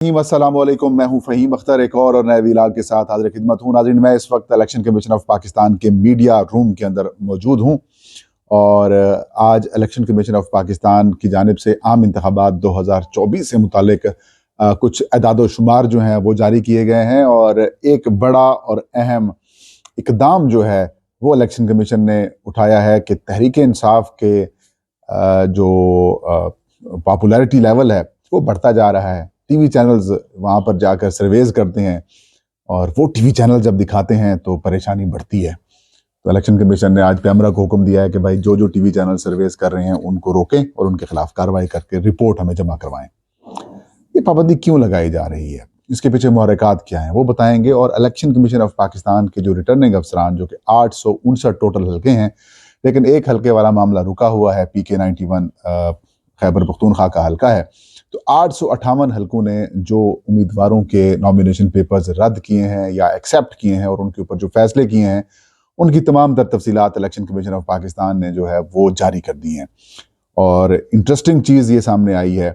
अस्सलामुअलैकुम, मैं हूं फ़हीम अख्तर, एक और नए व्लॉग के साथ हाजिर खिदमत हूं। नाज़रीन, मैं इस वक्त इलेक्शन कमीशन ऑफ पाकिस्तान के मीडिया रूम के अंदर मौजूद हूं और आज इलेक्शन कमीशन ऑफ पाकिस्तान की जानिब से आम इंतखाबात 2024 से मुतालिक कुछ अदाद शुमार जो हैं वो जारी किए गए हैं और एक बड़ा और अहम इकदाम जो है वो इलेक्शन कमीशन ने उठाया है कि तहरीक इंसाफ के जो पॉपुलैरिटी लेवल है वो बढ़ता जा रहा है। टीवी चैनल्स वहाँ पर जाकर सर्वेज करते हैं और वो टीवी चैनल जब दिखाते हैं तो परेशानी बढ़ती है। तो इलेक्शन कमीशन ने आज पैमरा को हुक्म दिया है कि भाई जो जो टीवी चैनल सर्वेज कर रहे हैं उनको रोकें और उनके खिलाफ कार्रवाई करके रिपोर्ट हमें जमा करवाएं। ये पाबंदी क्यों लगाई जा रही है, इसके पीछे मुहर्रिकात क्या हैं, वो बताएंगे। और इलेक्शन कमीशन ऑफ पाकिस्तान के जो रिटर्निंग अफसरान, जो कि 859 टोटल हल्के हैं, लेकिन एक हल्के वाला मामला रुका हुआ है, PK-91 खैबर पख्तूनख्वा का हल्का है। तो 858 हल्कों ने जो उम्मीदवारों के नॉमिनेशन पेपर्स रद्द किए हैं या एक्सेप्ट किए हैं और उनके ऊपर जो फैसले किए हैं, उनकी तमाम तर तफसीलात इलेक्शन कमीशन ऑफ पाकिस्तान ने जो है वो जारी कर दी हैं। और इंटरेस्टिंग चीज़ ये सामने आई है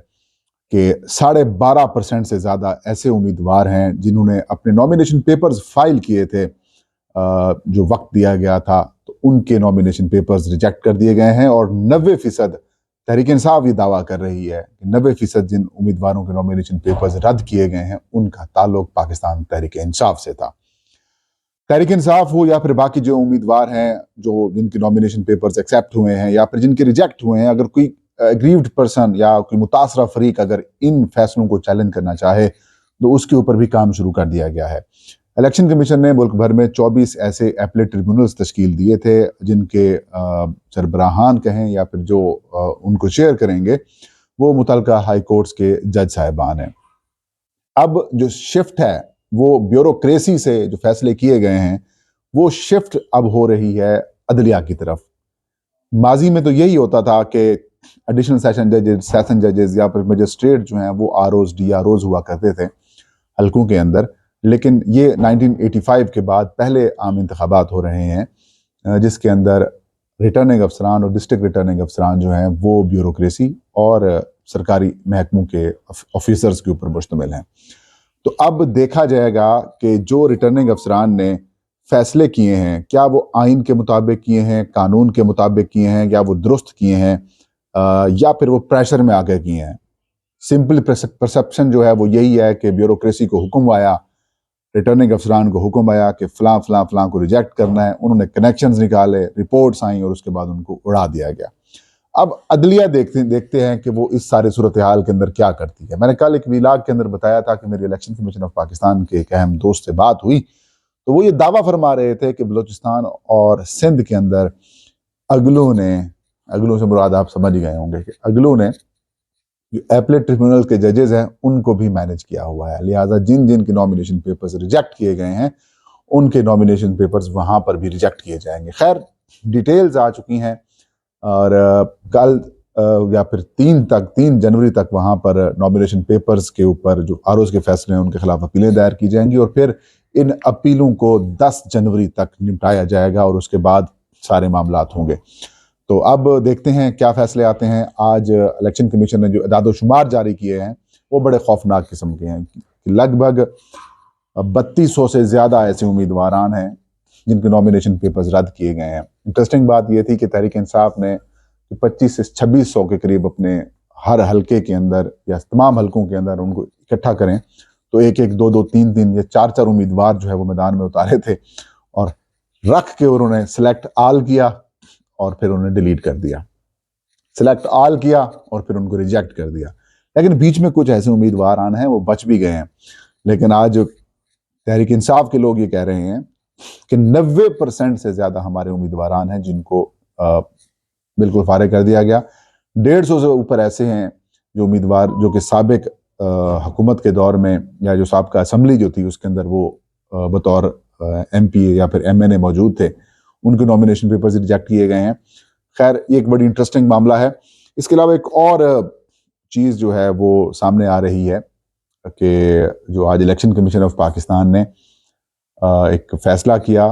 कि 12.5% से ज़्यादा ऐसे उम्मीदवार हैं जिन्होंने अपने नॉमिनेशन पेपर्स फाइल किए थे जो वक्त दिया गया था, तो उनके नॉमिनेशन पेपर्स रिजेक्ट कर दिए गए हैं। और 90% तहरीक इंसाफ ये दावा कर रही है कि 90% जिन उम्मीदवारों के नॉमिनेशन पेपर्स रद्द किए गए हैं उनका ताल्लुक पाकिस्तान तहरीक इंसाफ से था। तहरीक इंसाफ हो या फिर बाकी जो उम्मीदवार हैं जो जिनके नॉमिनेशन पेपर्स एक्सेप्ट हुए हैं या फिर जिनके रिजेक्ट हुए हैं, अगर कोई एग्रीव्ड पर्सन या कोई मुतासरा फरीक अगर इन फैसलों को चैलेंज करना चाहे तो उसके ऊपर भी काम शुरू कर दिया गया है। इलेक्शन कमीशन ने मुल्क भर में 24 ऐसे एपलेट ट्रिब्यूनल्स तश्कील दिए थे जिनके सरबराहान कहें या फिर जो उनको चेयर करेंगे वो मुतलका हाई कोर्ट्स के जज साहिबान हैं। अब जो शिफ्ट है वो ब्यूरोक्रेसी से जो फैसले किए गए हैं वो शिफ्ट अब हो रही है अदलिया की तरफ। माजी में तो यही होता था कि एडिशनल सेशन जजेस या फिर मजिस्ट्रेट जो हैं वो ROs DROs हुआ करते थे हल्कों के अंदर, लेकिन ये 1985 के बाद पहले आम इंतखाबात हो रहे हैं जिसके अंदर रिटर्निंग अफसरान और डिस्ट्रिक्ट रिटर्निंग अफसरान जो हैं वो ब्यूरोक्रेसी और सरकारी महकमों के ऑफिसर्स के ऊपर मुश्तमिल हैं। तो अब देखा जाएगा कि जो रिटर्निंग अफसरान ने फैसले किए हैं क्या वो आइन के मुताबिक किए हैं, कानून के मुताबिक किए हैं, या वो दुरुस्त किए हैं या फिर वो प्रेशर में आकर किए हैं। सिंपल परसेप्शन जो है वो यही है कि ब्यूरोक्रेसी को हुक्म आया, रिटर्निंग अफसरान को हुक्म आया कि फलां फलां फलां को रिजेक्ट करना है, उन्होंने कनेक्शंस निकाले, रिपोर्ट्स आई और उसके बाद उनको उड़ा दिया गया। अब अदलिया देखते हैं कि वो इस सारे सूरत हाल के अंदर क्या करती है। मैंने कल एक व्लॉग के अंदर बताया था कि मेरी इलेक्शन कमीशन ऑफ पाकिस्तान के एक अहम दोस्त से बात हुई, तो वो ये दावा फरमा रहे थे कि बलूचिस्तान और सिंध के अंदर अगलों से मुराद आप समझ गए होंगे कि अगलों ने जो एपलेट ट्रिब्यूनल के जजेस हैं उनको भी मैनेज किया हुआ है, लिहाजा जिन जिन के नॉमिनेशन पेपर्स रिजेक्ट किए गए हैं उनके नॉमिनेशन पेपर्स वहां पर भी रिजेक्ट किए जाएंगे। खैर, डिटेल्स आ चुकी हैं और कल या फिर 3 जनवरी तक वहां पर नॉमिनेशन पेपर्स के ऊपर जो ROs के फैसले हैं उनके खिलाफ अपीलें दायर की जाएंगी और फिर इन अपीलों को 10 जनवरी तक निपटाया जाएगा और उसके बाद सारे मामलात होंगे। तो अब देखते हैं क्या फैसले आते हैं। आज इलेक्शन कमीशन ने जो अदाद शुमार जारी किए हैं वो बड़े खौफनाक किस्म के हैं। लगभग 3200 से ज़्यादा ऐसे उम्मीदवारान हैं जिनके नॉमिनेशन पेपर्स रद्द किए गए हैं। इंटरेस्टिंग बात यह थी कि तहरीक इंसाफ ने 25 से 2600 के करीब अपने हर हल्के के अंदर या तमाम हल्कों के अंदर उनको इकट्ठा करें तो एक एक 2-2 3-3 या 4-4 उम्मीदवार जो है वो मैदान में उतारे थे और रख के उन्होंने सिलेक्ट आल किया और फिर उन्हें डिलीट कर दिया, सिलेक्ट आल किया और फिर उनको रिजेक्ट कर दिया। लेकिन बीच में कुछ ऐसे उम्मीदवार आने हैं वो बच भी गए हैं। लेकिन आज तहरीक इंसाफ के लोग ये कह रहे हैं कि 90% से ज्यादा हमारे उम्मीदवार हैं जिनको बिल्कुल फारिग कर दिया गया। 150 से ऊपर ऐसे हैं जो उम्मीदवार जो कि साबिक हुकूमत के दौर में या जो साबिका असम्बली जो थी उसके अंदर वो बतौर MP या फिर MNA मौजूद थे, उनके नॉमिनेशन पेपर्स रिजेक्ट किए गए हैं। खैर, ये एक बड़ी इंटरेस्टिंग मामला है। इसके अलावा एक और चीज़ जो है वो सामने आ रही है कि जो आज इलेक्शन कमीशन ऑफ पाकिस्तान ने एक फैसला किया,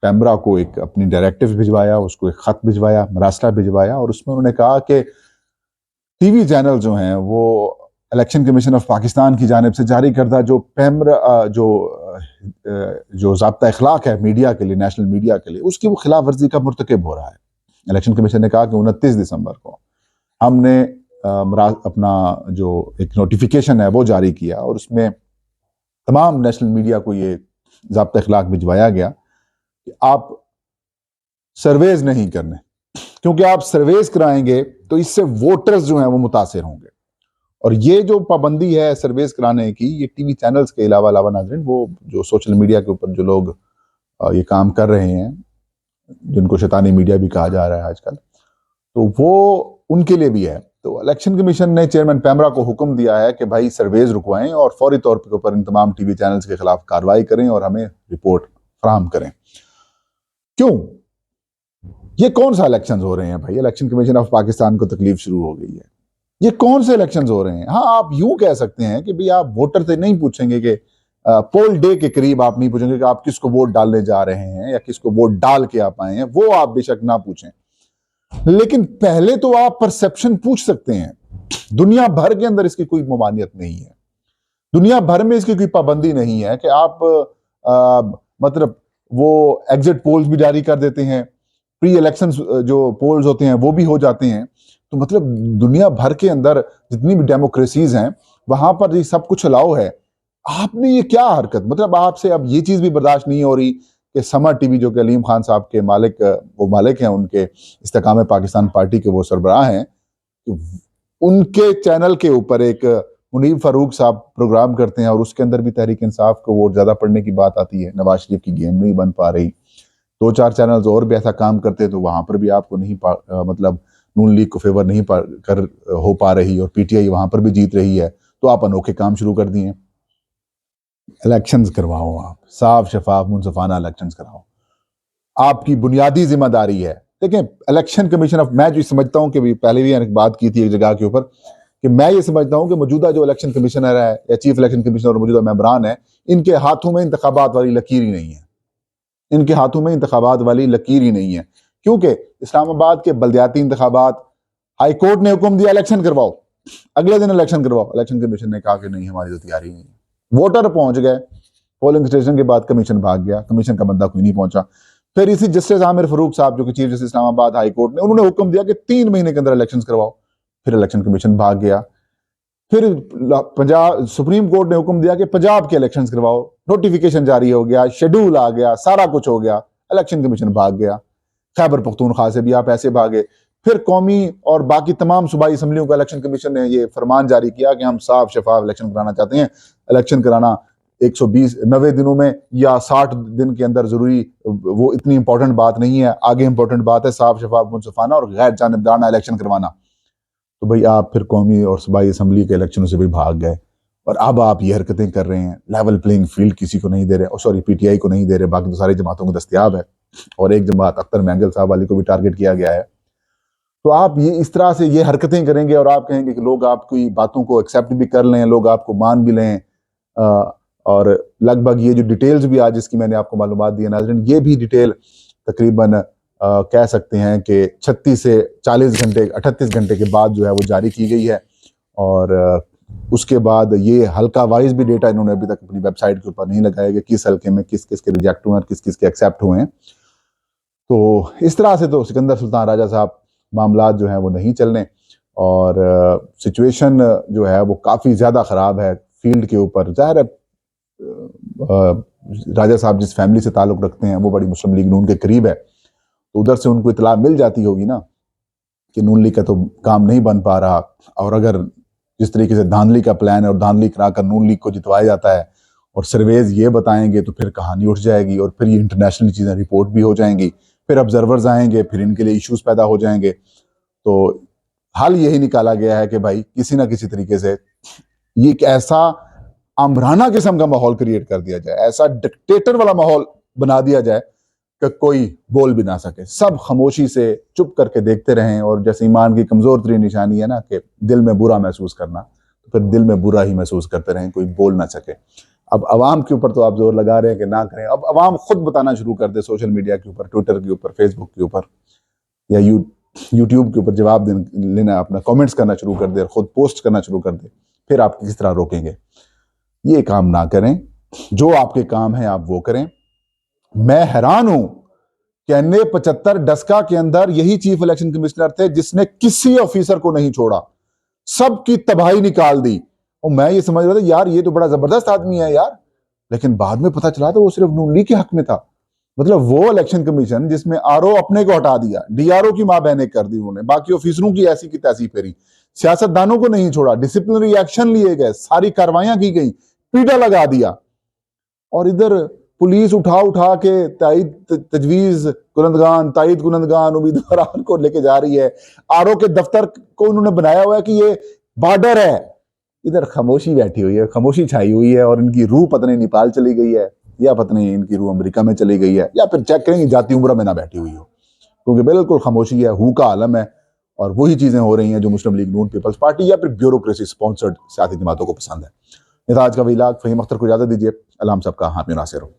पैमरा को एक अपनी डायरेक्टिव भिजवाया, उसको एक ख़त भिजवाया, मरासला भिजवाया और उसमें उन्होंने कहा कि टीवी चैनल जो हैं वो इलेक्शन कमीशन ऑफ पाकिस्तान की जानिब से जारी करदा जो जो ज़ाब्ता इखलाक है मीडिया के लिए, नेशनल मीडिया के लिए, उसकी वो खिलाफ वर्जी का मुर्तकिब हो रहा है। इलेक्शन कमीशन ने कहा कि 29 दिसंबर को हमने अपना जो एक नोटिफिकेशन है वो जारी किया और उसमें तमाम नेशनल मीडिया को ये ज़ाब्ता इखलाक भिजवाया गया कि आप सर्वेज नहीं करने, क्योंकि आप सर्वेज कराएंगे तो इससे वोटर्स जो हैं वो मुतासिर होंगे। और ये जो पाबंदी है सर्वेस कराने की, ये टीवी चैनल्स के अलावा नाज़रीन, वो जो सोशल मीडिया के ऊपर जो लोग ये काम कर रहे हैं, जिनको शैतानी मीडिया भी कहा जा रहा है आजकल, तो वो उनके लिए भी है। तो इलेक्शन कमीशन ने चेयरमैन पैमरा को हुक्म दिया है कि भाई सर्वेज रुकवाएं और फौरी तौर के ऊपर इन तमाम टीवी चैनल्स के खिलाफ कार्रवाई करें और हमें रिपोर्ट फराहम करें। क्यों? ये कौन सा इलेक्शन हो रहे हैं भाई? इलेक्शन कमीशन ऑफ पाकिस्तान को तकलीफ शुरू हो गई है। ये कौन से इलेक्शंस हो रहे हैं? हाँ, आप यूं कह सकते हैं कि भाई आप वोटर से नहीं पूछेंगे कि पोल डे के करीब आप नहीं पूछेंगे कि आप किसको वोट डालने जा रहे हैं या किसको वोट डाल के आप आए हैं, वो आप बेशक ना पूछें, लेकिन पहले तो आप परसेप्शन पूछ सकते हैं। दुनिया भर के अंदर इसकी कोई ममानियत नहीं है, दुनिया भर में इसकी कोई पाबंदी नहीं है कि आप मतलब वो एग्जिट पोल्स भी जारी कर देते हैं, प्री इलेक्शन जो पोल्स होते हैं वो भी हो जाते हैं। तो मतलब दुनिया भर के अंदर जितनी भी डेमोक्रेसीज हैं वहां पर ये सब कुछ अलाउ है। आपने ये क्या हरकत, मतलब आपसे अब ये चीज भी बर्दाश्त नहीं हो रही कि समा टीवी जो कि अलीम खान साहब के वो मालिक हैं, उनके इस्तेकाम पाकिस्तान पार्टी के वो सरबराह हैं, उनके चैनल के ऊपर एक मुनीब फारूक साहब प्रोग्राम करते हैं और उसके अंदर भी तहरीक इंसाफ को वोट ज्यादा पड़ने की बात आती है। नवाज शरीफ की गेम नहीं बन पा रही। 2-4 चैनल्स और भी ऐसा काम करते हैं तो वहां पर भी आपको नहीं मतलब नून लीग को फेवर नहीं हो पा रही और पीटीआई वहां पर भी जीत रही है, तो आप अनोखे काम शुरू कर दिए। इलेक्शंस करवाओ, आप साफ शफाफ मुनसफाना इलेक्शंस कराओ, आपकी बुनियादी जिम्मेदारी है। देखें, इलेक्शन कमीशन ऑफ, मैं जो समझता हूं कि पहले भी एक बात की थी एक जगह के ऊपर कि मैं ये समझता हूं कि मौजूदा जो इलेक्शन कमिश्नर है या चीफ इलेक्शन कमिश्नर और मौजूदा मेंबरान है, इनके हाथों में इंतखाबात वाली लकीर ही नहीं है। इनके हाथों में इंतखाबात वाली लकीर ही नहीं है, क्योंकि इस्लामाबाद के बल्दियाती इंतखाबात हाई कोर्ट ने हुक्म दिया इलेक्शन करवाओ, अगले दिन इलेक्शन करवाओ। इलेक्शन कमीशन ने कहा कि नहीं, हमारी तो तैयारी नहीं है। वोटर पहुंच गए, पोलिंग स्टेशन के बाद कमीशन भाग गया, कमीशन का बंदा कोई नहीं पहुंचा। फिर इसी जस्टिस आमिर फरूक साहब जो कि chief justice Islamabad high court ने, उन्होंने हुक्म दिया कि 3 महीने के अंदर इलेक्शन करवाओ। फिर इलेक्शन कमीशन भाग गया। फिर पंजाब सुप्रीम कोर्ट ने हुक्म दिया कि पंजाब के इलेक्शन करवाओ, नोटिफिकेशन जारी हो गया, शेड्यूल आ गया, सारा कुछ हो गया, इलेक्शन कमीशन भाग गया। खैबर पख्तूनख्वा से भी आप ऐसे भागे। फिर कौमी और बाकी तमाम सूबाई असम्बलियों का इलेक्शन कमीशन ने ये फरमान जारी किया कि हम साफ शफाफ इलेक्शन कराना चाहते हैं। इलेक्शन कराना 190 दिनों में या 60 दिन के अंदर जरूरी, वो इतनी इंपॉर्टेंट बात नहीं है। आगे इंपॉर्टेंट बात है साफ शफाफ मुनसफाना और गैर जानिबदाराना इलेक्शन करवाना। तो भाई आप फिर कौमी और सूबाई असम्बली के इलेक्शनों से भी भाग गए और अब आप ये हरकतें कर रहे हैं। लेवल प्लेइंग फील्ड किसी को नहीं दे रहे, सॉरी पीटीआई को नहीं दे रहे, बाकी तो सारी जमातों को दस्तयाब है। और एक जमात अख्तर मैंगल साहब वाली को भी टारगेट किया गया है। तो आप ये इस तरह से ये हरकतें करेंगे और आप कहेंगे कि लोग आपकी बातों को एक्सेप्ट भी कर लें, लोग आपको मान भी लें। और लगभग ये जो डिटेल्स भी आज इसकी मैंने आपको मालूमात दी है नाज़रीन, ये भी डिटेल तकरीबन कह सकते हैं कि 36 से 40 घंटे 38 घंटे के बाद जो है वो जारी की गई है। और उसके बाद ये हल्का वाइज भी डेटा इन्होंने अभी तक अपनी वेबसाइट के ऊपर नहीं लगाया कि किस हल्के में किस किस के रिजेक्ट हुए हैं, किस किस के एक्सेप्ट हुए हैं। तो इस तरह से तो सिकंदर सुल्तान राजा साहब मामला जो है वो नहीं चलने और सिचुएशन जो है वो काफ़ी ज़्यादा ख़राब है फील्ड के ऊपर। ज़ाहिर है राजा साहब जिस फैमिली से ताल्लुक़ रखते हैं वो बड़ी मुस्लिम लीग नून के करीब है, तो उधर से उनको इतला मिल जाती होगी ना कि नून लीग का तो काम नहीं बन पा रहा। और अगर जिस तरीके से धांधली का प्लान है और धांधली कराकर नून लीग को जितवाया जाता है और सर्वेज ये बताएंगे तो फिर कहानी उठ जाएगी और फिर ये इंटरनेशनल चीज़ें रिपोर्ट भी हो जाएंगी, फिर ऑब्जर्वर्स आएंगे, फिर इनके लिए इश्यूज पैदा हो जाएंगे। तो हाल यही निकाला गया है कि भाई किसी ना किसी तरीके से ये एक ऐसा आमराना किस्म का माहौल क्रिएट कर दिया जाए, ऐसा डिक्टेटर वाला माहौल बना दिया जाए कि कोई बोल भी ना सके, सब खामोशी से चुप करके देखते रहें। और जैसे ईमान की कमजोर तरीन निशानी है ना कि दिल में बुरा महसूस करना, तो फिर दिल में बुरा ही महसूस करते रहें, कोई बोल ना सके। अब अवाम के ऊपर तो आप जोर लगा रहे हैं कि ना करें, अब अवाम खुद बताना शुरू कर दे सोशल मीडिया के ऊपर, ट्विटर के ऊपर, फेसबुक के ऊपर या यूट्यूब के ऊपर जवाब लेना, अपना कमेंट्स करना शुरू कर दे और खुद पोस्ट करना शुरू कर दे। फिर आप किस तरह रोकेंगे? ये काम ना करें, जो आपके काम है आप वो करें। मैं हैरान हूं कि अन्य 75 डस्का के अंदर यही चीफ इलेक्शन कमिश्नर थे जिसने किसी ऑफिसर को नहीं छोड़ा, सबकी तबाही निकाल दी। और मैं ये समझ रहा था यार ये तो बड़ा जबरदस्त आदमी है यार, लेकिन बाद में पता चला था वो सिर्फ नून लीग के हक में था। मतलब वो इलेक्शन कमीशन जिसमें आरओ अपने को हटा दिया, डीआरओ की मां बहने कर दी उन्होंने, बाकी ऑफिसरों की ऐसी की तैसी फेरी, सियासतदानों को नहीं छोड़ा, डिसिप्लिनरी एक्शन लिए गए, सारी कार्रवाइयां की गई, पीटा लगा दिया। और इधर पुलिस उठा उठा के तजवीज कुनंदगान, ताइद कुनंदगान उम्मीदवार को लेके जा रही है। आरओ के दफ्तर को उन्होंने बनाया हुआ है कि ये बॉर्डर है। इधर खामोशी बैठी हुई है, खामोशी छाई हुई है, और इनकी रूह पता नहीं नेपाल चली गई है, या पता नहीं इनकी रूह अमेरिका में चली गई है, या फिर चेक करेंगे जाती उम्र में ना बैठी हुई हो, क्योंकि बिल्कुल खामोशी है, हु का आलम है। और वही चीजें हो रही हैं जो मुस्लिम लीग नून पीपल्स पार्टी या फिर ब्यूरोक्रेसी स्पॉन्सर्ड सियासी जमातों को पसंद है। आज का विलाग फहीम अख्तर को इजाजत दीजिए। अल्लाह हम सबका हामी नासिर हो।